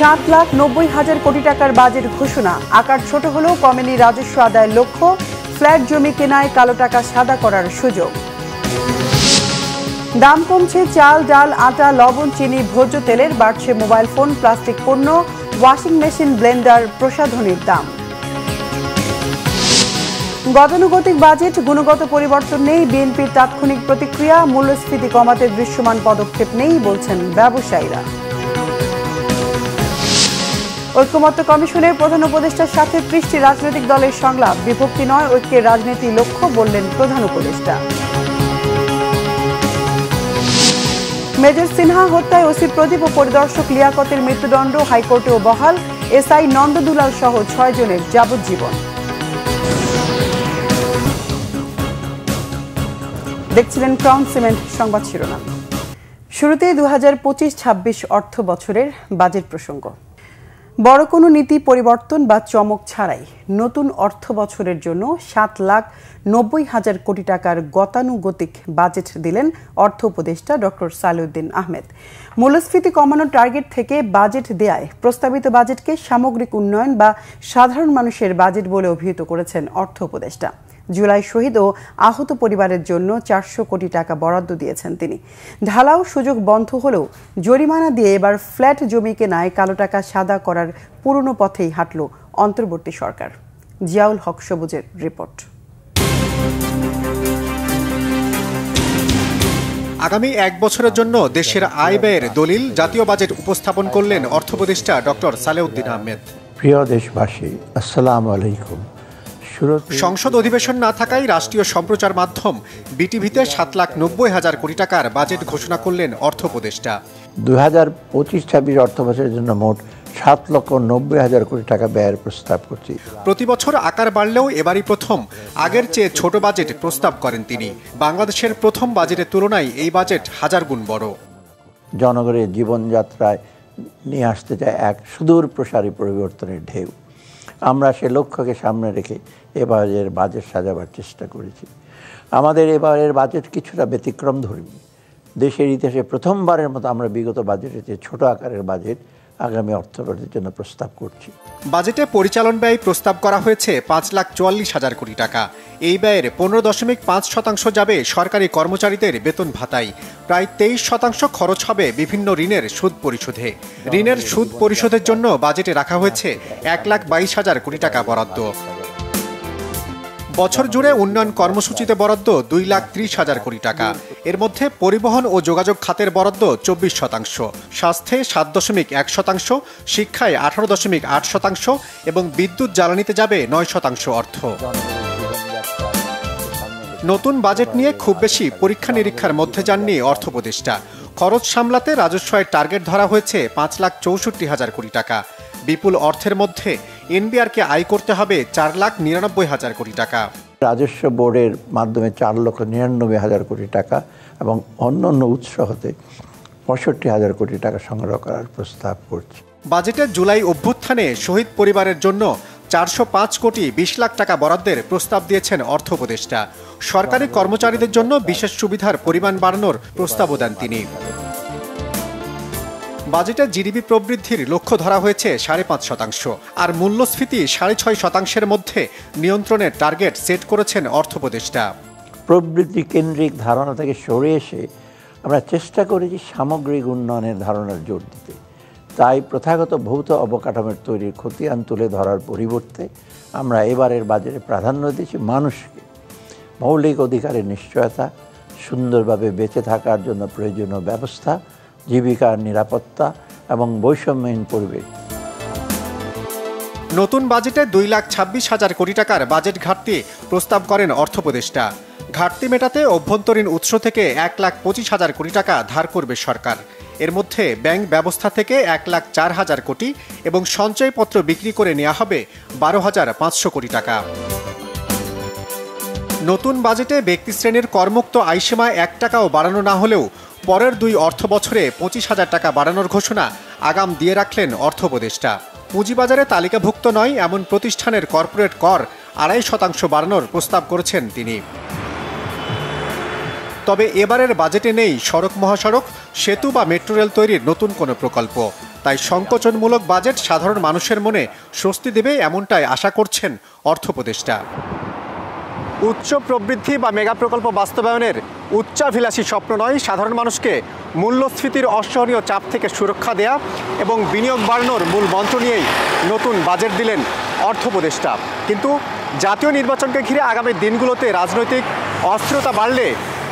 7,90,000 কোটি টাকার বাজেট ঘোষণা। আকার ছোট হলেও কমেনি রাজস্ব আদায়ের লক্ষ্য। ফ্ল্যাট জমি কেনায় কালো টাকা সাদা করার সুযোগ। দাম কমছে চাল, ডাল, আটা, লবণ, চিনি, ভোজ্য তেলের। বাড়ছে মোবাইল ফোন, প্লাস্টিক পণ্য, ওয়াশিং মেশিন, ব্লেন্ডার, প্রসাধনীর দাম। গতানুগতিক বাজেট, গুণগত পরিবর্তন নেই। বিএনপির তাৎক্ষণিক প্রতিক্রিয়া। মূল্যস্ফীতি কমাতে দৃশ্যমান পদক্ষেপ নেই বলছেন ব্যবসায়ীরা। ঐক্যমত্য কমিশনের প্রধান উপদেষ্টার সাথে 30টি রাজনৈতিক দলের সংলাপ। বিভক্তি নয়, ঐক্যের রাজনীতি লক্ষ্য বললেন প্রধান উপদেষ্টা। মেজর সিনহা হত্যায় ওসি প্রদীপ ও পরিদর্শক লিয়াকতের মৃত্যুদণ্ড হাইকোর্টেও বহাল। এসআই নন্দদুলাল সহ 6 জনের যাবজ্জীবন। দেখছিলেন ক্রাউন সিমেন্ট সংবাদ শিরোনাম। শুরুতেই 2025-26 অর্থ বছরের বাজেট প্রসঙ্গ। বড় কোনো নীতি পরিবর্তন বা চমক ছাড়াই নতুন অর্থ বছরের জন্য 7,90,000 কোটি টাকার গতানুগতিক বাজেট দিলেন অর্থ উপদেষ্টা ডক্টর সালেউদ্দিন আহমেদ। মূল্যস্ফীতি কমানোর টার্গেট থেকে বাজেট দেয়ায় প্রস্তাবিত বাজেটকে সামগ্রিক উন্নয়ন বা সাধারণ মানুষের বাজেট বলে অভিহিত করেছেন অর্থ উপদেষ্টা। জুলাই শহীদ ও আহত পরিবারের জন্য 400 কোটি টাকা বরাদ্দ দিয়েছেন তিনি। ঢালাও সুযোগ বন্ধ হলেও জরিমানা দিয়ে এবার ফ্ল্যাট জমি কেনায় কালো টাকা সাদা করার পুরনো পথেই হাঁটল অন্তর্বর্তী সরকার। জিয়াউল হক সবুজের রিপোর্ট। আগামী 1 বছরের জন্য দেশের আয় ব্যয়ের দলিল জাতীয় বাজেট উপস্থাপন করলেন অর্থ উপদেষ্টা ডক্টর সালেউদ্দিন আহমেদ। প্রিয় দেশবাসী, আসসালামু আলাইকুম। সংসদ অধিবেশন না থাকায় রাষ্ট্রীয় সম্প্রচার মাধ্যম বিটিভিতে 7,90,000 কোটি টাকার বাজেট ঘোষণা করলেন অর্থ উপদেষ্টা। 2025-26 অর্থ বছরের জন্য মোট 7,90,000 কোটি টাকা ব্যয়ের প্রস্তাব করছি। প্রতি বছর আকার বাড়লেও এবারই প্রথম আগের চেয়ে ছোট বাজেট প্রস্তাব করেন তিনি। বাংলাদেশের প্রথম বাজেটের তুলনায় এই বাজেট 1000 গুণ বড়। জনগণের জীবনযাত্রায় নিয়ে আসতে চায় এক সুদূর প্রসারী পরিবর্তনের ঢেউ। আমরা সে লক্ষ্যকে সামনে রেখে এবারের বাজেট সাজাবার চেষ্টা করেছি। আমাদের এবারের বাজেট কিছুটা ব্যতিক্রম ধর্মী। দেশের ইতিহাসে প্রথমবারের মতো আমরা বিগত বাজেটের চেয়ে ছোট আকারের বাজেট আগামী অর্থবছরের জন্য প্রস্তাব করছি। বাজেটে পরিচালন ব্যয় প্রস্তাব করা হয়েছে 5,44,000 কোটি টাকা। এই ব্যয়ের 15.5% যাবে সরকারি কর্মচারীদের বেতন ভাতায়। প্রায় 23% খরচ হবে বিভিন্ন ঋণের সুদ পরিশোধে। ঋণের সুদ পরিশোধের জন্য বাজেটে রাখা হয়েছে 1,22,000 কোটি টাকা বরাদ্দ। বছর জুড়ে উন্নয়ন কর্মসূচিতে বরাদ্দ 2,30,000 কোটি টাকা। এর মধ্যে পরিবহন ও যোগাযোগ খাতের বরাদ্দ 24%, স্বাস্থ্যে 7.1%, শিক্ষায় 18.8% এবং বিদ্যুৎ জ্বালানিতে যাবে 9% অর্থ। নতুন বাজেট নিয়ে খুব বেশি পরীক্ষা নিরীক্ষার মধ্যে যাননি অর্থ উপদেষ্টা। খরচ সামলাতে রাজস্ব আয়ের টার্গেট ধরা হয়েছে 5,64,000 কোটি টাকা। বিপুল অর্থের মধ্যে এনবিআরকে আয় করতে হবে 4,99,000 কোটি টাকা। রাজস্ব বোর্ডের মাধ্যমে 4,99,000 কোটি টাকা এবং অন্যান্য উৎস হতে 65,000 কোটি টাকা সংগ্রহ করার প্রস্তাব করছে। বাজেটের জুলাই অভ্যুত্থানে শহীদ পরিবারের জন্য 405 কোটি 20 লাখ টাকা বরাদ্দের প্রস্তাব দিয়েছেন অর্থ উপদেষ্টা। সরকারি কর্মচারীদের জন্য বিশেষ সুবিধার পরিমাণ বাড়ানোর প্রস্তাবও দেন তিনি। বাজেটে জিডিপি প্রবৃদ্ধির লক্ষ্য ধরা হয়েছে 5.5%, আর মূল্যস্ফীতি 6.5%-এর মধ্যে নিয়ন্ত্রণের টার্গেট সেট করেছেন অর্থ উপদেষ্টা। প্রবৃদ্ধি কেন্দ্রিক ধারণা থেকে সরে এসে আমরা চেষ্টা করেছি সামগ্রিক উন্নয়নের ধারণার জোর দিতে। তাই প্রথাগত ভৌত অবকাঠামোর তৈরির খতিয়ান তুলে ধরার পরিবর্তে আমরা এবারের বাজেটে প্রাধান্য দিয়েছি মানুষকে। মৌলিক অধিকারের নিশ্চয়তা, সুন্দরভাবে বেঁচে থাকার জন্য প্রয়োজনীয় ব্যবস্থা, জীবিকার নিরাপত্তা এবং বৈষম্যহীন পরিবেশ। নতুন বাজেটে 2,26,000 কোটি টাকার বাজেট ঘাটতি প্রস্তাব করেন অর্থ উপদেষ্টা। ঘাটতি মেটাতে অভ্যন্তরীণ উৎস থেকে 1,25,000 কোটি টাকা ধার করবে সরকার। এর মধ্যে ব্যাংক ব্যবস্থা থেকে 1,04,000 কোটি এবং সঞ্চয়পত্র বিক্রি করে নেওয়া হবে 12,500 কোটি টাকা। নতুন বাজেটে ব্যক্তিশ্রেণীর করমুক্ত আয়সীমা 1 টাকাও বাড়ানো না হলেও পরের 2 অর্থ বছরে 25,000 টাকা বাড়ানোর ঘোষণা আগাম দিয়ে রাখলেন অর্থ উপদেষ্টা। পুঁজিবাজারে তালিকাভুক্ত নয় এমন প্রতিষ্ঠানের কর্পোরেট কর 2.5% বাড়ানোর প্রস্তাব করেছেন তিনি। তবে এবারের বাজেটে নেই সড়ক মহাসড়ক, সেতু বা মেট্রো রেল তৈরির নতুন কোনো প্রকল্প। তাই সংকোচনমূলক বাজেট সাধারণ মানুষের মনে স্বস্তি দেবে এমনটাই আশা করছেন অর্থ উপদেষ্টা। উচ্চ প্রবৃদ্ধি বা মেগা প্রকল্প বাস্তবায়নের উচ্চাভিলাষী স্বপ্ন নয়, সাধারণ মানুষকে মূল্যস্ফীতির অসহনীয় চাপ থেকে সুরক্ষা দেয়া এবং বিনিয়োগ বাড়ানোর মূল মন্ত্র নিয়েই নতুন বাজেট দিলেন অর্থ উপদেষ্টা। কিন্তু জাতীয় নির্বাচনকে ঘিরে আগামী দিনগুলোতে রাজনৈতিক অস্থিরতা বাড়লে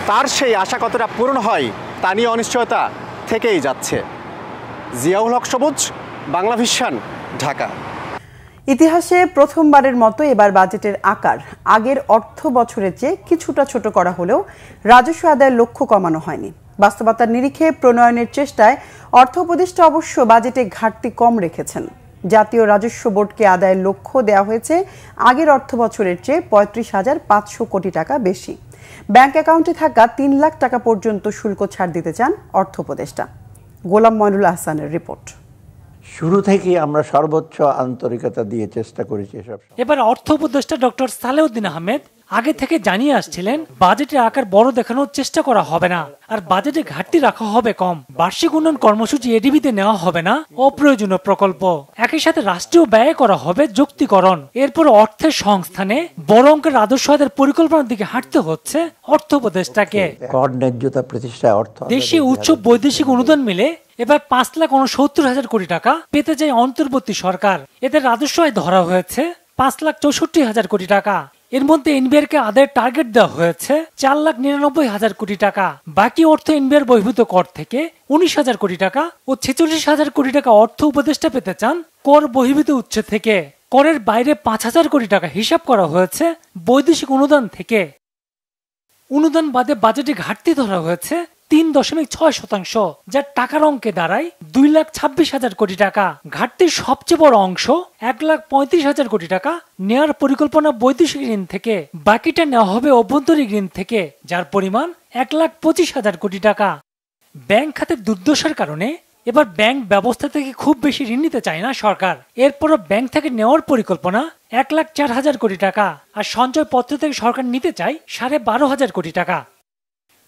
তার সেই আশা কতটা পূরণ হয় তা নিয়ে অনিশ্চয়তা থেকেই যাচ্ছে। জিয়াউল হক সবুজ, বাংলা ভিশন, ঢাকা। ইতিহাসে প্রথমবারের মতো এবার বাজেটের আকার আগের অর্থ বছরের চেয়ে কিছুটা ছোট করা হলেও রাজস্ব আদায়ের লক্ষ্য কমানো হয়নি। বাস্তবতার নিরিখে প্রণয়নের চেষ্টায় অর্থ উপদেষ্টা অবশ্য বাজেটে ঘাটতি কম রেখেছেন। জাতীয় রাজস্ব বোর্ডকে আদায়ের লক্ষ্য দেওয়া হয়েছে আগের অর্থ বছরের চেয়ে ৩৫,৫০০ কোটি টাকা বেশি। ব্যাংক অ্যাকাউন্টে থাকা ৩ লাখ টাকা পর্যন্ত শুল্ক ছাড় দিতে চান অর্থ উপদেষ্টা। গোলাম মইনুল আহসানের রিপোর্ট। শুরু থেকেই আমরা সর্বোচ্চ আন্তরিকতা দিয়ে চেষ্টা করেছি এসব। এবার অর্থ উপদেষ্টা ডক্টর সালেউদ্দিন আহমেদ আগে থেকে জানিয়ে আসছিলেন বাজেটের আকার বড় দেখানোর চেষ্টা করা হবে না, আর বাজেটে ঘাটতি রাখা হবে কম। বার্ষিক উন্নয়ন কর্মসূচি এডিবিতে নেওয়া হবে না অপ্রয়োজনীয় প্রকল্প। একই সাথে রাষ্ট্রীয় ব্যয় করা হবে যুক্তিকরণ। এরপর অর্থের সংস্থানে বড় অঙ্কের রাজস্ব আদায়ের পরিকল্পনার দিকে হাঁটতে হচ্ছে অর্থ উপদেষ্টাকে। কর ন্যায্যতা প্রতিষ্ঠায় অর্থ দেশীয় উচ্চ বৈদেশিক অনুদান মিলে এবার ৫,৬৯,০০০ কোটি টাকা পেতে যায় অন্তর্বর্তী সরকার। এতে রাজস্ব আয় ধরা হয়েছে ৫,৬৪,০০০ কোটি টাকা। এর মধ্যে এনবিআর কে আদায়ের টার্গেট দেওয়া হয়েছে ৪,৯৯,০০০ কোটি টাকা। বাকি অর্থ এনবিআর বহির্ভূত কর থেকে ১৯,০০০ কোটি টাকা ও ৪৬,০০০ কোটি টাকা অর্থ উপদেষ্টা পেতে চান কর বহির্ভূত উৎস থেকে। করের বাইরে ৫,০০০ কোটি টাকা হিসাব করা হয়েছে বৈদেশিক অনুদান থেকে। অনুদান বাদে বাজেটে ঘাটতি ধরা হয়েছে ৩.৬%, যার টাকার অঙ্কে দাঁড়ায় ২,২৬,০০০ কোটি টাকা। ঘাটতির সবচেয়ে বড় অংশ ১,৩৫,০০০ কোটি টাকা নেওয়ার পরিকল্পনা বৈদেশিক ঋণ থেকে। বাকিটা নেওয়া হবে অভ্যন্তরীণ ঋণ থেকে, যার পরিমাণ ১,২৫,০০০ কোটি টাকা। ব্যাংক খাতের দুর্দশার কারণে এবার ব্যাংক ব্যবস্থা থেকে খুব বেশি ঋণ নিতে চায় না সরকার। এরপরও ব্যাংক থেকে নেওয়ার পরিকল্পনা ১,০৪,০০০ কোটি টাকা, আর সঞ্চয়পত্র থেকে সরকার নিতে চায় ১২,৫০০ কোটি টাকা।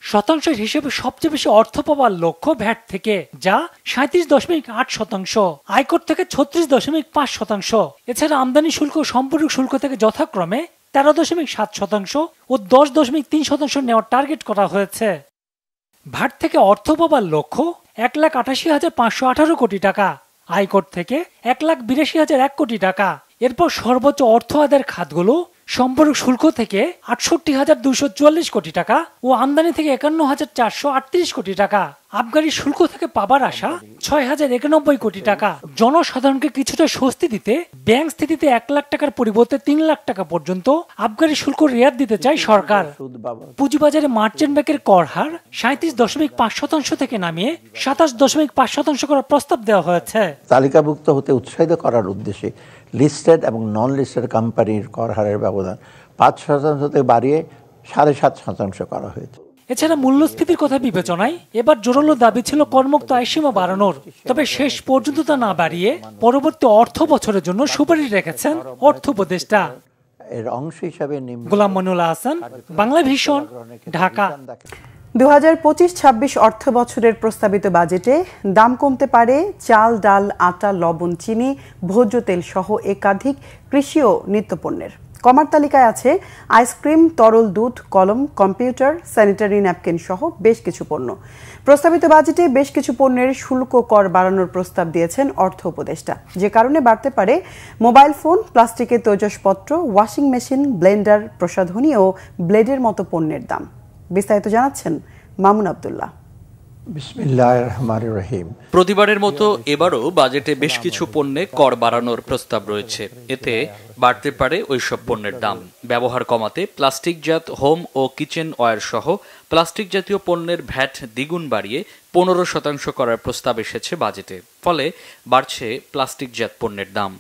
শতাংশের হিসেবে সবচেয়ে বেশি অর্থ পাওয়ার লক্ষ্য ভ্যাট থেকে, যা ৩৭.৮%, আয়কর থেকে ৩৬.৫%। এছাড়া আমদানি শুল্ক ও সম্পর্ক শুল্ক থেকে যথাক্রমে ১৩.৭% ও ১০.৩% নেওয়ার টার্গেট করা হয়েছে। ভ্যাট থেকে অর্থ পাওয়ার লক্ষ্য ১,৮৮,৫১৮ কোটি টাকা, আয়কর থেকে ১,৮২,০০১ কোটি টাকা। এরপর সর্বোচ্চ অর্থ আদায়ের খাতগুলো সম্পর্ক শুল্ক থেকে ৬৮,২৪৪ কোটি টাকা ও আমদানি থেকে ৫১,৪৩৮ কোটি টাকা। আবগারি শুল্ক থেকে পাবার আশা ৬,০৯১ কোটি টাকা। জনসাধারণকে কিছুটা স্বস্তি দিতে ব্যাংক স্থিতিতে ১ লাখ টাকার পরিবর্তে ৩ লাখ টাকা পর্যন্ত আবগারি শুল্ক রেয়াত দিতে চায় সরকার। পুঁজিবাজারে মার্চেন্ট ব্যাংকের কর হার ৩৭.৫% থেকে নামিয়ে ২৭.৫% করার প্রস্তাব দেওয়া হয়েছে। তালিকাভুক্ত হতে উৎসাহিত করার উদ্দেশ্যে লিস্টেড এবং নন লিস্টেড কোম্পানির কর হারের ব্যবধান ৫% থেকে বাড়িয়ে ৭.৫% করা হয়েছে। এছাড়া মূল্যস্ফীতির কথা বিবেচনায় এবার জোরালো দাবি ছিল করমুক্ত আয়সীমা বাড়ানোর, তবে শেষ পর্যন্ত তা না বাড়িয়ে পরবর্তী অর্থ বছরের জন্য সুপারিশ রেখেছেন অর্থ উপদেষ্টা। এর অংশ হিসাবে গোলাম মইনুল আহসান, বাংলা ভিশন, ঢাকা। ২০২৫-২৬ অর্থ বছরের প্রস্তাবিত বাজেটে দাম কমতে পারে চাল, ডাল, আটা, লবণ, চিনি, ভোজ্য তেল সহ একাধিক কৃষি ও নিত্যপণ্যের। কমার তালিকায় আছে আইসক্রিম, তরল দুধ, কলম, কম্পিউটার, স্যানিটারি ন্যাপকিন সহ বেশ কিছু পণ্য। প্রস্তাবিত বাজেটে বেশ কিছু পণ্যের শুল্ক কর বাড়ানোর প্রস্তাব দিয়েছেন অর্থ উপদেষ্টা, যে কারণে বাড়তে পারে মোবাইল ফোন, প্লাস্টিকের তৈজসপত্র, ওয়াশিং মেশিন, ব্লেন্ডার, প্রসাধনী ও ব্লেডের মতো পণ্যের দাম। বিস্তারিত জানাচ্ছেন মামুন আব্দুল্লাহ। বিসমিল্লাহির রহমানির রহিম। প্রতিবারের মতো এবারও বাজেটে বেশ কিছু পণ্যে কর বাড়ানোর প্রস্তাব রয়েছে। এতে বাড়তে পারে ওইসব পণ্যের দাম। ব্যবহার কমাতে প্লাস্টিকজাত হোম ও কিচেন ওয়্যার সহ প্লাস্টিক জাতীয় পণ্যের ভ্যাট দ্বিগুণ বাড়িয়ে ১৫% করার প্রস্তাব এসেছে বাজেটে। ফলে বাড়ছে প্লাস্টিকজাত পণ্যের দাম।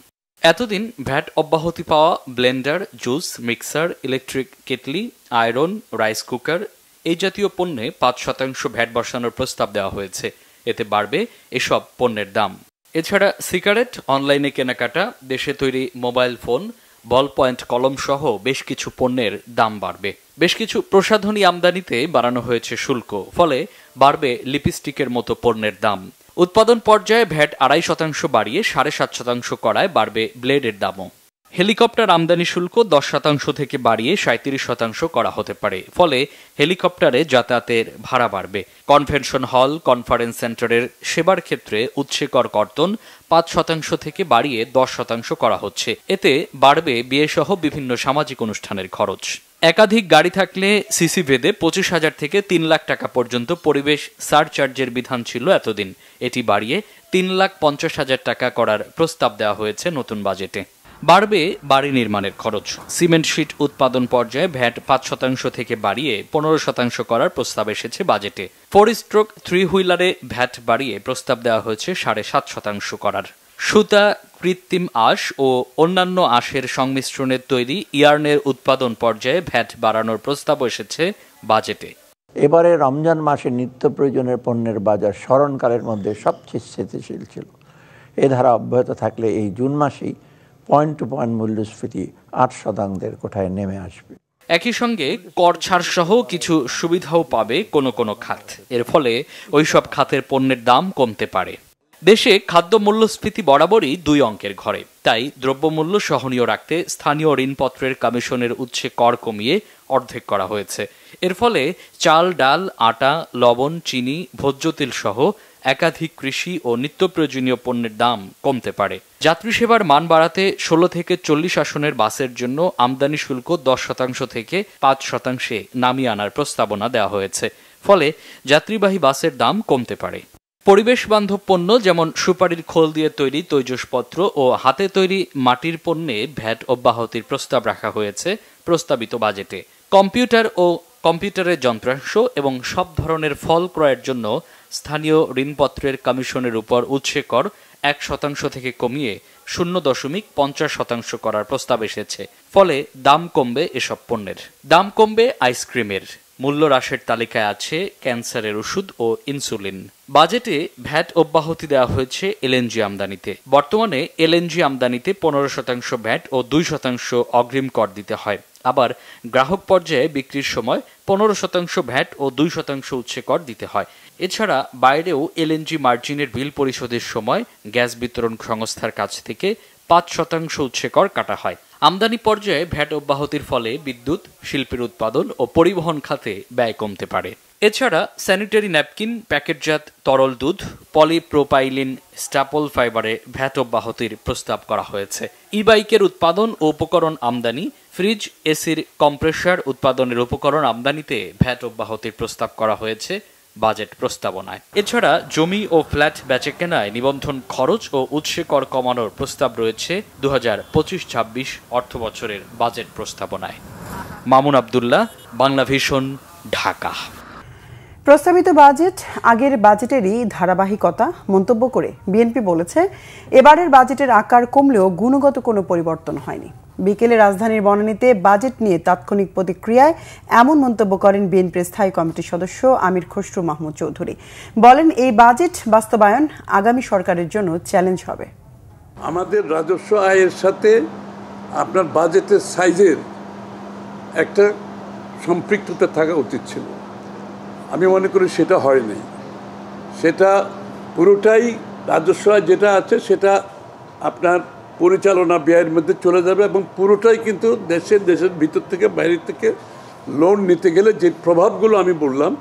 এতদিন ভ্যাট অব্যাহতি পাওয়া Blender, juice, mixer, electric kettle, iron, rice cooker এই জাতীয় পণ্যে ৫% ভ্যাট বসানোর প্রস্তাব দেওয়া হয়েছে। এতে বাড়বে এসব পণ্যের দাম। এছাড়া সিগারেট, অনলাইনে কেনাকাটা, দেশে তৈরি মোবাইল ফোন, বল পয়েন্ট কলম সহ বেশ কিছু পণ্যের দাম বাড়বে। বেশ কিছু প্রসাধনী আমদানিতে বাড়ানো হয়েছে শুল্ক, ফলে বাড়বে লিপস্টিকের মতো পণ্যের দাম। উৎপাদন পর্যায়ে ভ্যাট 2.5% বাড়িয়ে 7.5% করায় বাড়বে ব্লেডের দামও। হেলিকপ্টার আমদানি শুল্ক 10% থেকে বাড়িয়ে 37% করা হতে পারে, ফলে হেলিকপ্টারে যাতায়াতের ভাড়া বাড়বে। কনভেনশন হল, কনফারেন্স সেন্টারের সেবার ক্ষেত্রে উৎসে কর কর্তন 5% থেকে বাড়িয়ে 10% করা হচ্ছে। এতে বাড়বে বিয়েসহ বিভিন্ন সামাজিক অনুষ্ঠানের খরচ। একাধিক গাড়ি থাকলে সিসি ভেদে 25,000 থেকে 3 লাখ টাকা পর্যন্ত পরিবেশ সারচার্জের বিধান ছিল এতদিন। এটি বাড়িয়ে 3,50,000 টাকা করার প্রস্তাব দেওয়া হয়েছে নতুন বাজেটে। বাড়বে বাড়ি নির্মাণের খরচ। সিমেন্ট শিট উৎপাদন পর্যায়ে ভ্যাট 5% থেকে বাড়িয়ে 15% করার প্রস্তাব এসেছে বাজেটে। 4/3 হুইলারে ভ্যাট বাড়িয়ে প্রস্তাব দেওয়া হয়েছে 7.5% করার। সুতা, কৃত্রিম আঁশ ও অন্যান্য আঁশের সংমিশ্রণের তৈরি ইয়ার্নের উৎপাদন পর্যায়ে ভ্যাট বাড়ানোর প্রস্তাব এসেছে বাজেটে। এবারে রমজান মাসে নিত্য প্রয়োজনের পণ্যের বাজার স্মরণকালের মধ্যে সবচেয়ে স্থিতিশীল ছিল। এ ধারা অব্যাহত থাকলে এই জুন মাসেই পয়েন্ট টু পয়েন্ট মূল্যস্ফীতি 8% কোঠায় নেমে আসবে। একই সঙ্গে কর ছাড় সহ কিছু সুবিধাও পাবে কোনো খাত। এর ফলে ওইসব খাতের পণ্যের দাম কমতে পারে। দেশে খাদ্য মূল্যস্ফীতি বরাবরই 2 অঙ্কের ঘরে, তাই দ্রব্যমূল্য সহনীয় রাখতে স্থানীয় ঋণপত্রের কমিশনের উৎসে কর কমিয়ে অর্ধেক করা হয়েছে। এর ফলে চাল, ডাল, আটা, লবণ, চিনি, ভোজ্য তেল সহ একাধিক কৃষি ও নিত্য প্রয়োজনীয় পণ্যের দাম কমতে পারে। যাত্রী সেবার মান বাড়াতে 16 থেকে 40 আসনের বাসের জন্য আমদানি শুল্ক 10% থেকে 5% নামিয়ে আনার প্রস্তাবনা দেওয়া হয়েছে। ফলে যাত্রীবাহী বাসের দাম কমতে পারে। পরিবেশ বান্ধব পণ্য যেমন সুপারির খোল দিয়ে তৈরি তৈজসপত্র ও হাতে তৈরি মাটির পণ্যে ভ্যাট অব্যাহতির প্রস্তাব রাখা হয়েছে প্রস্তাবিত বাজেটে। কম্পিউটার ও কম্পিউটারের যন্ত্রাংশ এবং সব ধরনের ফল ক্রয়ের জন্য স্থানীয় ঋণপত্রের কমিশনের উপর উৎসে কর 1% থেকে কমিয়ে 0.50% করার প্রস্তাব এসেছে। ফলে দাম কমবে এসব পণ্যের। দাম কমবে আইসক্রিমের। মূল্য হ্রাসের তালিকায় আছে ক্যান্সারের ওষুধ ও ইনসুলিন। বাজেটে ভ্যাট অব্যাহতি দেওয়া হয়েছে এলএনজি আমদানিতে। বর্তমানে এলএনজি আমদানিতে 15% ভ্যাট ও 2% অগ্রিম কর দিতে হয়। আবার গ্রাহক পর্যায়ে বিক্রির সময় 15% ভ্যাট ও 2% উৎসে কর দিতে হয়। এছাড়া বাইরেও এলএনজি মার্জিনের বিল পরিশোধের সময় গ্যাস বিতরণ সংস্থার কাছ থেকে 5% উৎসে কর কাটা হয়। আমদানি পর্যায়ে ভ্যাট অব্যাহতির ফলে বিদ্যুৎ, শিল্পের উৎপাদন ও পরিবহন খাতে ব্যয় কমতে পারে। এছাড়া স্যানিটারি ন্যাপকিন, প্যাকেটজাত তরল দুধ, পলিপ্রোপাইলিন, স্ট্যাপল ফাইবারে ভ্যাট অব্যাহতির প্রস্তাব করা হয়েছে। ই বাইকের উৎপাদন ও উপকরণ আমদানি, ফ্রিজ, এসির কম্প্রেসার উৎপাদনের উপকরণ আমদানিতে ভ্যাট অব্যাহতির প্রস্তাব করা হয়েছে বাজেট প্রস্তাবনায়। এছাড়া জমি ও ফ্ল্যাট বেচাকেনায় নিবন্ধন খরচ ও উৎসে কর কমানোর প্রস্তাব রয়েছে 2025-26 অর্থবছরের বাজেট প্রস্তাবনায়। মামুন আব্দুল্লাহ, বাংলা ভিশন, ঢাকা। প্রস্তাবিত বাজেট আগের বাজেটেরই ধারাবাহিকতা মন্তব্য করে বিএনপি বলেছে, এবারের বাজেটের আকার কমলেও গুণগত কোনো পরিবর্তন হয়নি। বিকেলে রাজধানীর বনানীতে বাজেট নিয়ে তাৎক্ষণিক প্রতিক্রিয়ায় এমন মন্তব্য করেন বিএনপির স্থায়ী কমিটির সদস্য আমির খসরু মাহমুদ চৌধুরী। বলেন, এই বাজেট বাস্তবায়ন আগামী সরকারের জন্য চ্যালেঞ্জ হবে। আমাদের রাজস্ব আয়ের সাথে আপনার বাজেটের সাইজের একটা সম্পৃক্ততা থাকা উচিত ছিল। আমি মনে করি সেটা হয়নি। সেটা পুরোটাই রাজস্ব আয় যেটা আছে সেটা আপনার পরিচালনা ব্যয়ের মধ্যে চলে যাবে এবং পুরোটাই কিন্তু দেশের ভিতর থেকে বাইরে থেকে লোন নিতে গেলে যে প্রভাবগুলো আমি বললাম,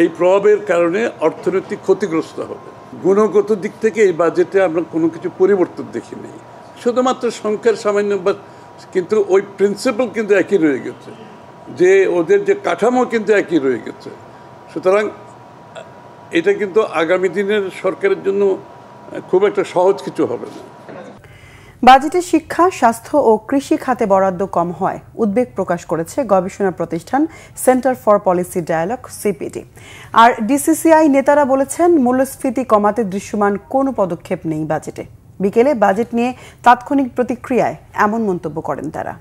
এই প্রভাবের কারণে অর্থনৈতিক ক্ষতিগ্রস্ত হবে। গুণগত দিক থেকে এই বাজেটে আমরা কোনো কিছু পরিবর্তন দেখিনি, শুধুমাত্র সংখ্যার সামান্য, কিন্তু ওই প্রিন্সিপাল কিন্তু একই রয়ে গেছে, যে ওদের যে কাঠামো কিন্তু একই রয়ে গেছে। সুতরাং এটা কিন্তু আগামী দিনের সরকারের জন্য খুব একটা সহজ কিছু হবে না। বাজেটে শিক্ষা, স্বাস্থ্য ও কৃষি খাতে বরাদ্দ কম হয় উদ্বেগ প্রকাশ করেছে গবেষণা প্রতিষ্ঠান centre for policy dialogue CPD. আর ডিসিসিআই নেতারা বলেছেন, মূল্যস্ফীতি কমাতে দৃশ্যমান কোনো পদক্ষেপ নেই বাজেটে। বিকেলে বাজেট নিয়ে তাৎক্ষণিক প্রতিক্রিয়ায় এমন মন্তব্য করেন তারা।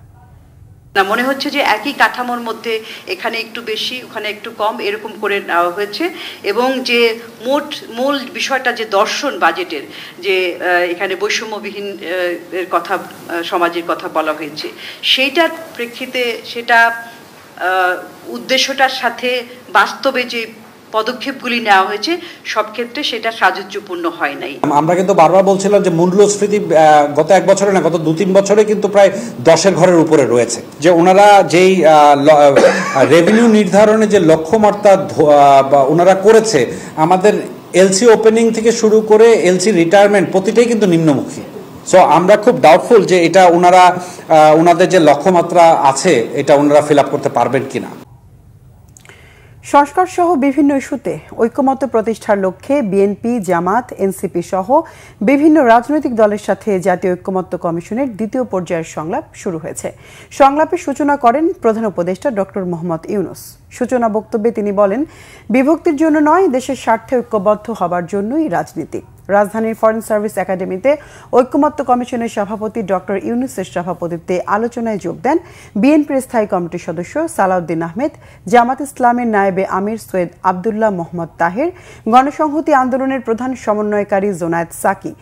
না, মনে হচ্ছে যে একই কাঠামোর মধ্যে এখানে একটু বেশি, ওখানে একটু কম, এরকম করে নেওয়া হয়েছে। এবং যে মূল বিষয়টা যে দর্শন বাজেটের, যে এখানে বৈষম্যবিহীন এর কথা, সমাজের কথা বলা হয়েছে, সেইটার প্রেক্ষিতে সেটা উদ্দেশ্যটার সাথে বাস্তবে যে পদক্ষেপগুলি নেওয়া হয়েছে সব ক্ষেত্রে সেটা সাযুজ্যপূর্ণ হয় নাই। আমরা কিন্তু বারবার বলছিলাম যে মূল্যস্ফীতি গত 1 বছরে না, গত 2-3 বছরে কিন্তু প্রায় 10-এর ঘরের উপরে রয়েছে। যে ওনারা যেই রেভিনিউ নির্ধারণে যে লক্ষ্যমাত্রা ওনারা করেছে, আমাদের এলসি ওপেনিং থেকে শুরু করে এলসি রিটায়ারমেন্ট প্রতিটাই কিন্তু নিম্নমুখী। সো আমরা খুব ডাউটফুল যে এটা ওনাদের যে লক্ষ্যমাত্রা আছে এটা ওনারা ফিল আপ করতে পারবেন কিনা। সংস্কার সহ বিভিন্ন ইস্যুতে ঐকমত্য প্রতিষ্ঠার লক্ষ্যে বিএনপি, জামাত, এনসিপি সহ বিভিন্ন রাজনৈতিক দলের সাথে জাতীয় ঐকমত্য কমিশনের দ্বিতীয় পর্যায়ের সংলাপ শুরু হয়েছে। সংলাপের সূচনা করেন প্রধান উপদেষ্টা ডক্টর মোহাম্মদ ইউনূস। সূচনা বক্তব্যে তিনি বলেন, বিভক্তির জন্য নয়, দেশের স্বার্থে ঐক্যবদ্ধ হবার জন্যই রাজনীতি। রাজধানীর ফরেন সার্ভিস একাডেমিতে ঐকমত্য কমিশনের সভাপতি ডক্টর ইউনূসের সভাপতিত্বে আলোচনায় যোগ দেন বিএনপির স্থায়ী কমিটির সদস্য সালাউদ্দিন আহমেদ, জামাত ইসলামের নায়েবে আমির সৈয়দ আবদুল্লাহ মোহাম্মদ তাহের, গণসংহতি আন্দোলনের প্রধান সমন্বয়কারী জোনায়েদ সাকি,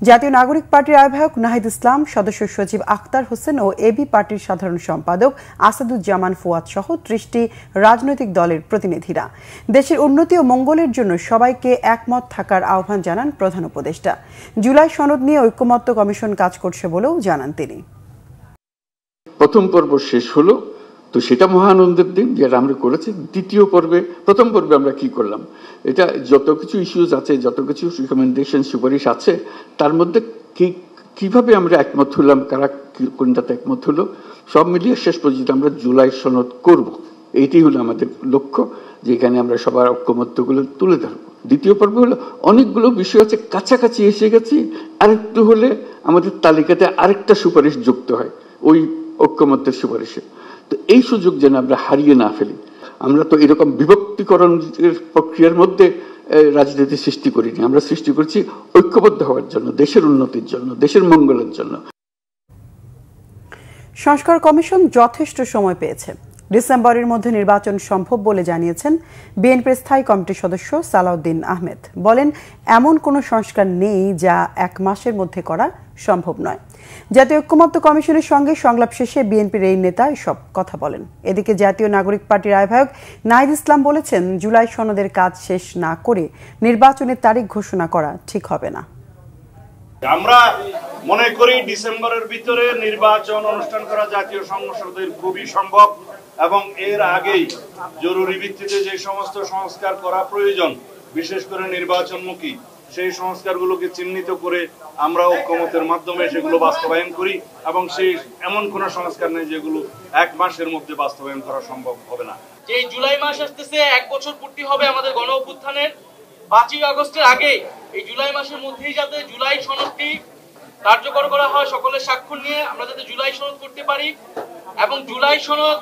জাতীয় নাগরিক পার্টির আহ্বায়ক নাহিদ ইসলাম, সদস্য সচিব আখতার হোসেন ও এবি পার্টির সাধারণ সম্পাদক আসাদুজ্জামান ফুয়াদ সহ 30টি রাজনৈতিক দলের প্রতিনিধিরা। দেশের উন্নতি ও মঙ্গলের জন্য সবাইকে একমত থাকার আহ্বান জানান প্রধান উপদেষ্টা। জুলাই সনদ নিয়ে ঐকমত্য কমিশন কাজ করছে বলেও জানান তিনি। প্রথম পর্ব শেষ হলো, তো সেটা মহানন্দের দিন যেটা আমরা করেছি। দ্বিতীয় পর্বে, প্রথম পর্বে আমরা কি করলাম, এটা যত কিছু ইস্যুজ আছে, যত কিছু রিকমেন্ডেশন সুপারিশ আছে, তার মধ্যে কিভাবে আমরা একমত হলাম, কারা কোনটাতে একমত হলো, সব মিলিয়ে শেষ পর্যন্ত আমরা জুলাই সনদ করব। এইটাই হলো আমাদের লক্ষ্য, যেখানে আমরা সবার ঐকমত্যগুলো তুলে ধরবো। দ্বিতীয় পর্ব হলো অনেকগুলো বিষয় আছে, কাছাকাছি এসে গেছি, আরেকটু হলে আমাদের তালিকাতে আরেকটা সুপারিশ যুক্ত হয় ওই ঐকমত্যের সুপারিশে। তো এই সুযোগ যেন আমরা হারিয়ে না ফেলি। আমরা তো এরকম বিভক্তিকরণের প্রক্রিয়ার মধ্যে রাজনীতি সৃষ্টি করিনি, আমরা সৃষ্টি করছি ঐক্যবদ্ধ হওয়ার জন্য, দেশের উন্নতির জন্য, দেশের মঙ্গলের জন্য। সংস্কার কমিশন যথেষ্ট সময় পেয়েছে। ডিসেম্বরের মধ্যে নির্বাচন সম্ভব বলে জানিয়েছেন বিএনপির স্থায়ী কমিটির সদস্য সালাউদ্দিন আহমেদ। বলেন, এমন কোনো সংস্কার নেই যা 1 মাসের মধ্যে করা সম্ভব নয়। জাতীয় ঐকমত্য কমিশনের সঙ্গে সংলাপ শেষে বিএনপির এই নেতা এসব কথা বলেন। এদিকে জাতীয় নাগরিক পার্টির আহ্বায়ক নাহিদ ইসলাম বলেছেন, জুলাই সনদের কাজ শেষ না করে নির্বাচনের তারিখ ঘোষণা করা ঠিক হবে না। আমরা মনে করি ডিসেম্বরের ভিতরে নির্বাচন অনুষ্ঠান করা জাতীয় সংসদের খুবই সম্ভব, এবং এর আগেই জরুরি ভিত্তিতে যে সমস্ত সংস্কার করা প্রয়োজন, বিশেষ করে নির্বাচনমুখী, সেই সংস্কারগুলোকে চিহ্নিত করে আমরা ঐকমত্যের মাধ্যমে সেগুলো বাস্তবায়ন করি, এবং সেই এমন কোন সংস্কার নেই যেগুলো 1 মাসের মধ্যে বাস্তবায়ন করা সম্ভব হবে না। যে জুলাই মাস আসতেছে, 1 বছর পূর্তি হবে আমাদের গণ অভ্যুত্থানের। 5ই আগস্টের আগে এই জুলাই মাসের মধ্যেই যাতে জুলাই সনদটি কার্যকর করা হয়, সকলের স্বাক্ষর নিয়ে আমরা যাতে জুলাই সনদ করতে পারি, এবং জুলাই সনদ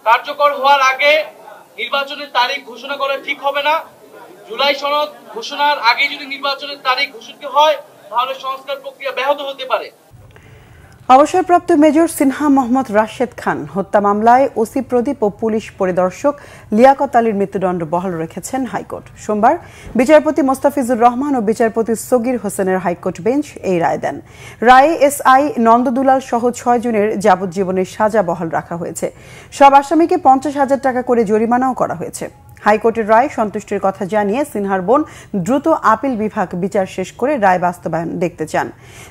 কার্যকর হওয়ার আগে নির্বাচনের তারিখ ঘোষণা করা ঠিক হবে না। জুলাই সনদ ঘোষণার আগে যদি নির্বাচনের তারিখ ঘোষিত হয়, তাহলে সংস্কার প্রক্রিয়া ব্যাহত হতে পারে। অবসরপ্রাপ্ত মেজর সিনহা মোহাম্মদ রাশেদ খান হত্যা মামলায় ওসি প্রদীপ ও পুলিশ পরিদর্শক লিয়াকত আলীর মৃত্যুদণ্ড বহাল রেখেছেন হাইকোর্ট। সোমবার বিচারপতি মোস্তাফিজুর রহমান ও বিচারপতি সগির হোসেনের হাইকোর্ট বেঞ্চ এই রায় দেন। রায়ে এসআই নন্দদুলাল সহ 6 জনের যাবজ্জীবনের সাজা বহাল রাখা হয়েছে। সব আসামিকে 50,000 টাকা করে জরিমানাও করা হয়েছে। হাইকোর্টের রায় সন্তুষ্টির কথা জানিয়ে সিনহার বোন দ্রুত আপিল বিভাগ বিচার শেষ করে রায় বাস্তবায়ন দেখতে চান।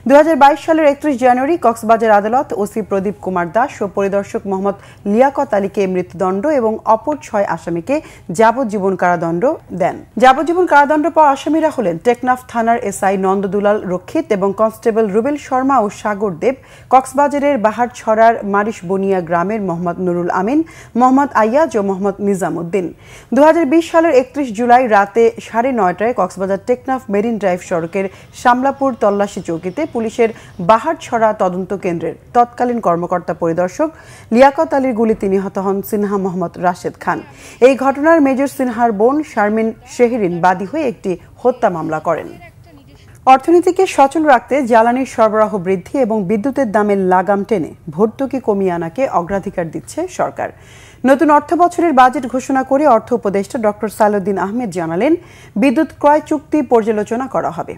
2022 সালের 31 জানুয়ারি কক্সবাজার আদালত ওসি প্রদীপ কুমার দাস ও পরিদর্শক মোহাম্মদ লিয়াকত আলীকে মৃত্যুদণ্ড এবং অপর 6 আসামিকে যাবজ্জীবন কারাদণ্ড দেন। যাবজ্জীবন কারাদণ্ড পাওয়া আসামিরা হলেন টেকনাফ থানার এসআই নন্দদুলাল রক্ষিত এবং কনস্টেবল রুবেল শর্মা ও সাগর দেব, কক্সবাজারের বাহারছড়ার মারিশ বনিয়া গ্রামের মোহাম্মদ নুরুল আমিন, মোহাম্মদ আইয়াজ ও মোহাম্মদ নিজামুদ্দিন। 2020 সালের 31 জুলাই রাতে 9:30টায় কক্সবাজার টেকনাফ মেরিন ড্রাইভ সড়কের শামলাপুর তল্লাশি চৌকিতে পুলিশের বাহারছড়া তদন্ত কেন্দ্রের তৎকালীন কর্মকর্তা পরিদর্শক লিয়াকত আলীর গুলিতে নিহত হন সিনহা মোহাম্মদ রাশেদ খান। এই ঘটনার মেজর সিনহার বোন শারমিন শেহরিন বাদী হয়ে একটি হত্যা মামলা করেন। অর্থনীতিকে সচল রাখতে জ্বালানির সরবরাহ বৃদ্ধি এবং বিদ্যুতের দামের লাগাম টেনে ভর্তুকি কমিয়ে আনাকে অগ্রাধিকার দিচ্ছে সরকার। নতুন অর্থ বছরের বাজেট ঘোষণা করে অর্থ উপদেষ্টা ডক্টর সালাউদ্দিন আহমেদ জানালেন, বিদ্যুৎ ক্রয় চুক্তি পর্যালোচনা করা হবে।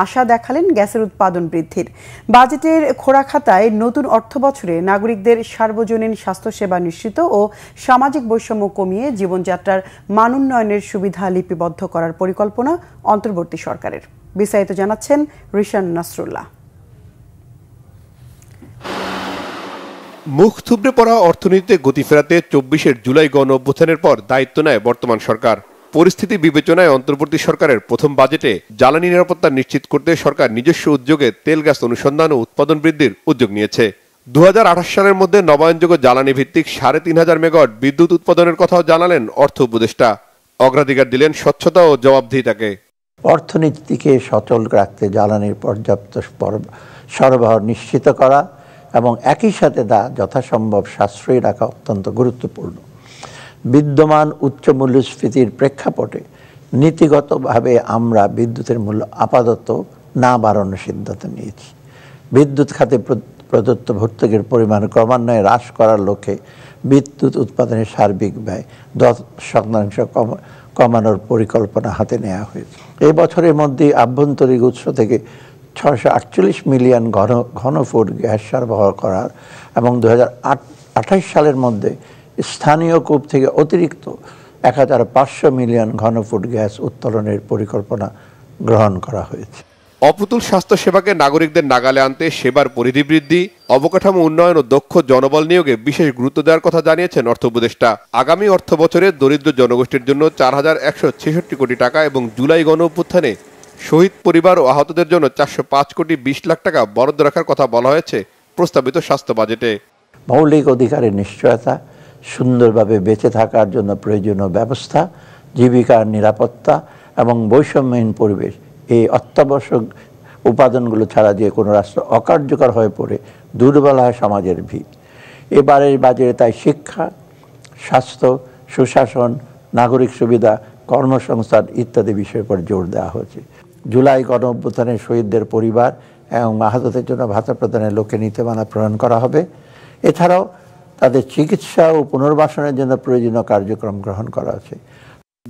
আশা দেখালেন গ্যাসের উৎপাদন বৃদ্ধির। বাজেটের খোড়া খাতায় নতুন অর্থবছরে নাগরিকদের সার্বজনীন স্বাস্থ্যসেবা নিশ্চিত ও সামাজিক বৈষম্য কমিয়ে জীবনযাত্রার মান উন্নয়নের সুবিধা লিপিবদ্ধ করার পরিকল্পনা অন্তর্বর্তী সরকারের। বিস্তারিত জানাচ্ছেন রিশান নাসরুল্লাহ। মুখ থুবড়ে পড়া অর্থনীতিতে গতি ফেরাতে ২৪ জুলাই গণ অভ্যুত্থানের পর দায়িত্ব নেয় বর্তমান সরকার। পরিস্থিতি বিবেচনায় অন্তর্বর্তী সরকারের প্রথম বাজেটে জ্বালানি নিরাপত্তা নিশ্চিত করতে সরকার নিজস্ব উদ্যোগে তেল গ্যাস অনুসন্ধান ও উৎপাদন বৃদ্ধির উদ্যোগ নিয়েছে। ২০২৮ সালের মধ্যে নবায়নযোগ্য জ্বালানি ভিত্তিক ৩৫০০ মেগাওয়াট বিদ্যুৎ উৎপাদনের কথাও জানালেন অর্থ উপদেষ্টা। অগ্রাধিকার দিলেন স্বচ্ছতা ও জবাবদিহিতাকে। অর্থনীতিকে সচল রাখতে জ্বালানির পর্যাপ্ত সরবরাহ নিশ্চিত করা এবং একই সাথে তা যথাসম্ভব সাশ্রয়ী রাখা অত্যন্ত গুরুত্বপূর্ণ। বিদ্যমান উচ্চ মূল্যস্ফীতির প্রেক্ষাপটে নীতিগতভাবে আমরা বিদ্যুতের মূল্য আপাতত না বাড়ানোর সিদ্ধান্ত নিয়েছি। বিদ্যুৎ খাতে প্রদত্ত ভর্তুকির পরিমাণ ক্রমান্বয়ে হ্রাস করার লক্ষ্যে বিদ্যুৎ উৎপাদনের সার্বিক ব্যয় 10% কমানোর পরিকল্পনা হাতে নেওয়া হয়েছে। এই বছরের মধ্যে আভ্যন্তরীণ উৎস থেকে ৬৪৮ মিলিয়ন ঘনফুট গ্যাস সরবরাহ করার এবং ২০২৮ সালের মধ্যে স্থানীয় কূপ থেকে অতিরিক্ত ১৫০০ মিলিয়ন ঘনফুট গ্যাস উত্তোলনের পরিকল্পনা গ্রহণ করা হয়েছে। অপ্রতুল স্বাস্থ্যসেবাকে নাগরিকদের নাগালে আনতে সেবার পরিধি বৃদ্ধি, অবকাঠামো উন্নয়ন ও দক্ষ জনবল নিয়োগে বিশেষ গুরুত্ব দেওয়ার কথা জানিয়েছেন অর্থ উপদেষ্টা। আগামী অর্থ বছরে দরিদ্র জনগোষ্ঠীর জন্য ৪,১৬৬ কোটি টাকা এবং জুলাই গণ অভ্যুত্থানে শহীদ পরিবার ও আহতদের জন্য ৪০৫ কোটি ২০ লাখ টাকা বরাদ্দ রাখার কথা বলা হয়েছে প্রস্তাবিত স্বাস্থ্য বাজেটে। মৌলিক অধিকারের নিশ্চয়তা, সুন্দরভাবে বেঁচে থাকার জন্য প্রয়োজনীয় ব্যবস্থা, জীবিকার নিরাপত্তা এবং বৈষম্যহীন পরিবেশ, এই অত্যাবশ্যক উপাদানগুলো ছাড়া যে কোনো রাষ্ট্র অকার্যকর হয়ে পড়ে দুর্বল হয় সমাজের ভিত। এবারের বাজেটে তাই শিক্ষা, স্বাস্থ্য, সুশাসন, নাগরিক সুবিধা, কর্মসংস্থান ইত্যাদি বিষয়ের উপর জোর দেওয়া হয়েছে। জুলাই গণ অভ্যুত্থানের শহীদদের পরিবার এবং আহতদের জন্য ভাতা প্রদানের লক্ষ্যে নীতিমালা প্রণয়ন করা হবে। এছাড়াও তাদের চিকিৎসা ও পুনর্বাসনের জন্য প্রয়োজনীয় কার্যক্রম গ্রহণ করা আছে।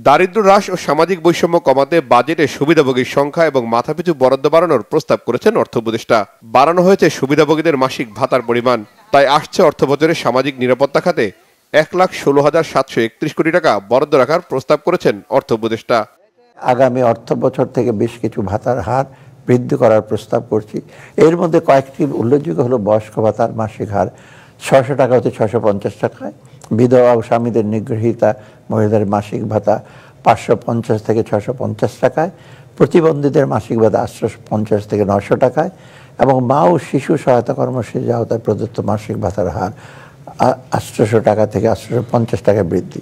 দারিদ্র্য হ্রাস ও সামাজিক বৈষম্য কমাতে বাজেটে সুবিধাভোগীর সংখ্যা এবং মাথাপিছু বরাদ্দ বাড়ানোর প্রস্তাব করেছেন অর্থ উপদেষ্টা। বাড়ানো হয়েছে সুবিধাভোগীদের মাসিক ভাতার পরিমাণ। তাই আসছে অর্থ বছরে সামাজিক নিরাপত্তা খাতে ১,১৬,৭৩১ কোটি টাকা বরাদ্দ রাখার প্রস্তাব করেছেন অর্থ উপদেষ্টা। আগামী অর্থ বছর থেকে বেশ কিছু ভাতার হার বৃদ্ধি করার প্রস্তাব করছি। এর মধ্যে কয়েকটি উল্লেখযোগ্য হলো বয়স্ক ভাতার মাসিক হার ৬০০ টাকা হতে ৬৫০ টাকায়, বিধবা ও স্বামীদের নিগৃহীতা মহিলাদের মাসিক ভাতা ৫৫০ থেকে ৬৫০ টাকায়, প্রতিবন্ধীদের মাসিক ভাতা ৮৫০ থেকে ৯০০ টাকায় এবং মা ও শিশু সহায়তা কর্মসূচির আওতায় প্রদত্ত মাসিক ভাতার হার ৮০০ টাকা থেকে ৮৫০ টাকা বৃদ্ধি।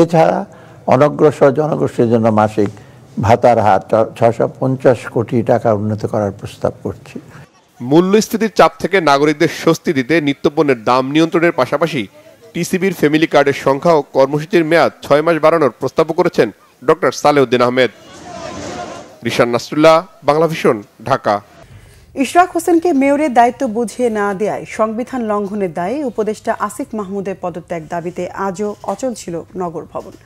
এছাড়া অনগ্রসর জনগোষ্ঠীর জন্য মাসিক ভাতার হার ৬৫০ কোটি টাকা উন্নীত করার প্রস্তাব করছি। মূল্যস্ফীতির চাপ থেকে নাগরিকদের স্বস্তি দিতে নিত্যপণ্যের দাম নিয়ন্ত্রণের পাশাপাশি টিসিবির ফ্যামিলি কার্ডের সংখ্যা ও কর্মসূচির মেয়াদ ৬ মাস বাড়ানোর প্রস্তাবও করেছেন ডক্টর সালেউদ্দিন আহমেদ। রিশান নাসরুল্লাহ, বাংলাভিশন, ঢাকা। ইশরাক হোসেনকে মেয়রের দায়িত্ব বুঝিয়ে না দেওয়ায় সংবিধান লঙ্ঘনের দায়ে উপদেষ্টা আসিফ মাহমুদের পদত্যাগ দাবিতে আজও অচল ছিল নগর ভবন।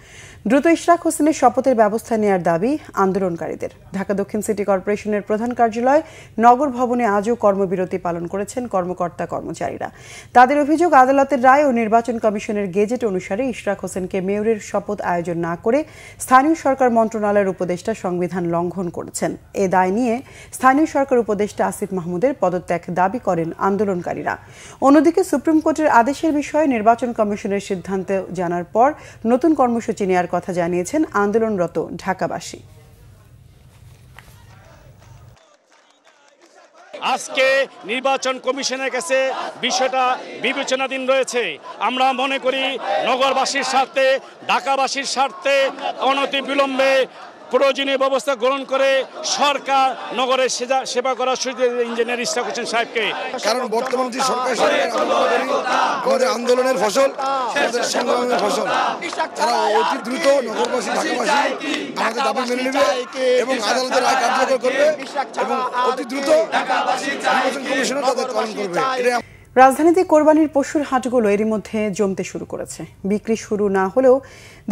দ্রুত ইশরাক হোসেনের শপথের ব্যবস্থা নেয়ার দাবি আন্দোলনকারীদের। ঢাকা দক্ষিণ সিটি কর্পোরেশনের প্রধান কার্যালয় নগর ভবনে আজও কর্মবিরতি পালন করেছেন কর্মকর্তা কর্মচারীরা। তাদের অভিযোগ, আদালতের রায় ও নির্বাচন কমিশনের গেজেট অনুসারে ইশরাক হোসেনকে মেয়রের শপথ আয়োজন না করে স্থানীয় সরকার মন্ত্রণালয়ের উপদেষ্টা সংবিধান লঙ্ঘন করেছেন। এ দায় নিয়ে স্থানীয় সরকার উপদেষ্টা আসিফ মাহমুদের পদত্যাগ দাবি করেন আন্দোলনকারীরা। অন্যদিকে সুপ্রিম কোর্টের আদেশের বিষয়ে নির্বাচন কমিশনের সিদ্ধান্ত জানার পর নতুন কর্মসূচি নেওয়ার কথা জানিয়েছেন আন্দোলনরত ঢাকাবাসী। আজকে নির্বাচন কমিশনের কাছে বিষয়টা বিবেচনাধীন রয়েছে। আমরা মনে করি নগরবাসীর স্বার্থে, ঢাকাবাসীর স্বার্থে অনতিবিলম্বে প্রয়োজনীয় ব্যবস্থা গ্রহণ করে সরকার নগরের সেবা করার সুযোগ ইঞ্জিনিয়ার ইশরাক হোসেন সাহেবকে। কারণ বর্তমান যে সরকার আমাদের আন্দোলনের ফসল, আমাদের সংগ্রামের ফসল, তারা অতি দ্রুত নগরবাসী, ঢাকাবাসী আমাদের দাবি মেনে নেবে এবং আদালতের রায় কার্যকর করবে এবং অতি দ্রুত নির্বাচন কমিশনার তাদের পালন করবে। রাজধানীতে কোরবানির পশুর হাটগুলো এরই মধ্যে জমতে শুরু করেছে। বিক্রি শুরু না হলেও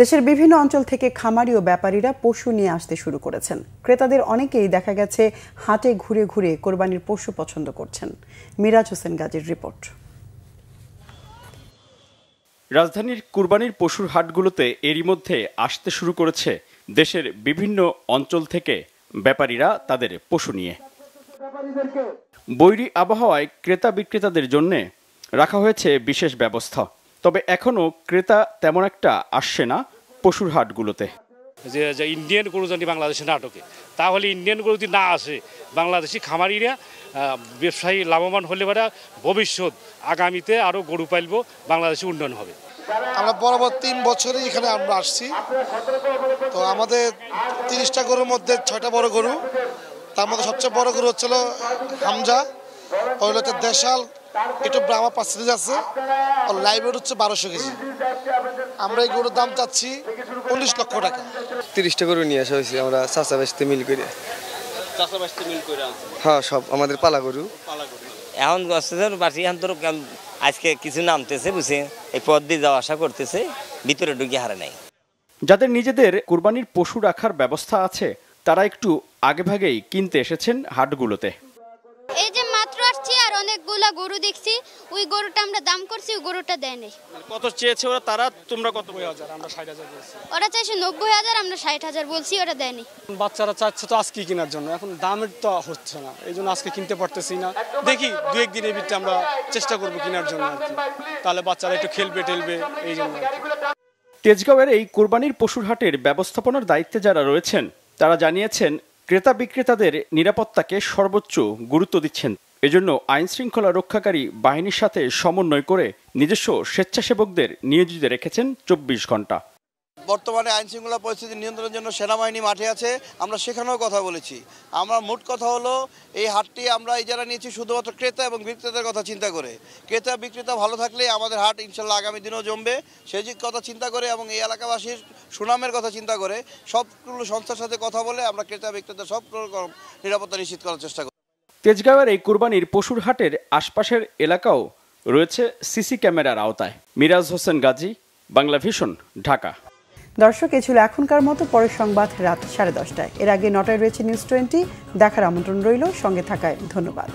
দেশের বিভিন্ন অঞ্চল থেকে খামারি ও ব্যাপারীরা পশু নিয়ে আসতে শুরু করেছেন। ক্রেতাদের অনেকেই দেখা গেছে হাটে ঘুরে ঘুরে কোরবানির পশু পছন্দ করছেন। মিরাজ হোসেন গাজীর রিপোর্ট। রাজধানীর কুরবানির পশুর হাটগুলোতে এরই মধ্যে আসতে শুরু করেছে দেশের বিভিন্ন অঞ্চল থেকে ব্যাপারীরা তাদের পশু নিয়ে। বৈরী আবহাওয়ায় ক্রেতা বিক্রেতাদের জন্য রাখা হয়েছে বিশেষ ব্যবস্থা, তবে এখনও ক্রেতা তেমন একটা আসছে না পশুর হাটগুলোতে। যে ইন্ডিয়ান গরু যদি বাংলাদেশে না ঢোকে, তাহলে ইন্ডিয়ান গরু যদি না আসে, বাংলাদেশি খামারিরা ব্যবসায়ী লাভবান হলে পরে ভবিষ্যৎ আগামীতে আরও গরু পালব, বাংলাদেশে উন্নয়ন হবে। আমরা বরাবর 3 বছরে এখানে আমরা আসছি, তো আমাদের 30টা গরুর মধ্যে 6টা বড় গরু, তার মধ্যে সবচেয়ে বড় গরু হচ্ছিল হামজা, ওই হচ্ছে দেশাল, একটু ব্রাহ্মা পার্সেন্টেজ আছে, আর লাইভ ওয়েট হচ্ছে 1200 কেজি। আমরা এই গরুর দাম চাচ্ছি 19 লক্ষ টাকা। 30টা গরু নিয়ে আসা হয়েছে আমরা চাষাবাসতে মিল করে। হ্যাঁ, সব আমাদের পালা গরু। এখন আজকে কিছু নামতেছে, বুঝে এই পথ দিয়ে যাওয়া আসা করতেছে, ভিতরে ঢুকে হারে নাই। যাদের নিজেদের কুরবানির পশু রাখার ব্যবস্থা আছে তারা একটু আগেভাগেই কিনতে এসেছেন হাটগুলোতে। এই যে মাত্র আসছি আর অনেকগুলা গরু দেখছি, ওই গরুটা আমরা দাম করছি, ওই গরুটা দেয় নাই। কত চেয়েছে ওরা, তারা তোমরা কত? 90,000, আমরা 60,000 বলছি। ওরা চাইছে 90,000, আমরা 60,000 বলছি, ওরা দেয়নি। বাচ্চারা চাচ্ছে তো আজকে কেনার জন্য, এখন দামের তো হচ্ছে না, এই জন্য আজকে কিনতে পারতেছি না। দেখি 2-1 দিনের ভিতরে আমরা চেষ্টা করবো কেনার জন্য আর কি, তাহলে বাচ্চারা একটু খেলবে টেলবে এই জন্য। তেজগাঁওয়ের এই কোরবানির পশুর হাটের ব্যবস্থাপনার দায়িত্বে যারা রয়েছেন তারা জানিয়েছেন ক্রেতা বিক্রেতাদের নিরাপত্তাকে সর্বোচ্চ গুরুত্ব দিচ্ছেন। এজন্য আইন শৃঙ্খলা রক্ষাকারী বাহিনীর সাথে সমন্বয় করে নিজস্ব স্বেচ্ছাসেবকদের নিয়োজিত রেখেছেন 24 ঘন্টা। বর্তমানে আইন শৃঙ্খলা পরিস্থিতি নিয়ন্ত্রণের জন্য সেনাবাহিনী মাঠে আছে, আমরা সেখানেও কথা বলেছি। আমরা মোট কথা হলো এই হাটটি আমরা ইজারা নিয়েছি শুধুমাত্র ক্রেতা এবং বিক্রেতাদের কথা চিন্তা করে। ক্রেতা বিক্রেতা ভালো থাকলে আমাদের হাট ইনশাল্লাহ আগামী দিনেও জমবে, সেই কথা চিন্তা করে এবং এই এলাকাবাসীর সুনামের কথা চিন্তা করে সবগুলো সংস্থার সাথে কথা বলে আমরা ক্রেতা বিক্রেতা সব রকম নিরাপত্তা নিশ্চিত করার চেষ্টা করি। তেজগাঁওয়ের এই কুরবানির পশুর হাটের আশপাশের এলাকাও রয়েছে সিসি ক্যামেরার আওতায়। মিরাজ হোসেন গাজী, বাংলা ভিশন, ঢাকা। দর্শক, এ ছিল এখনকার মতো। পরের সংবাদ রাত 10:30টায়। এর আগে 9টায় রয়েছে নিউজ 20। দেখার আমন্ত্রণ রইল। সঙ্গে থাকায় ধন্যবাদ।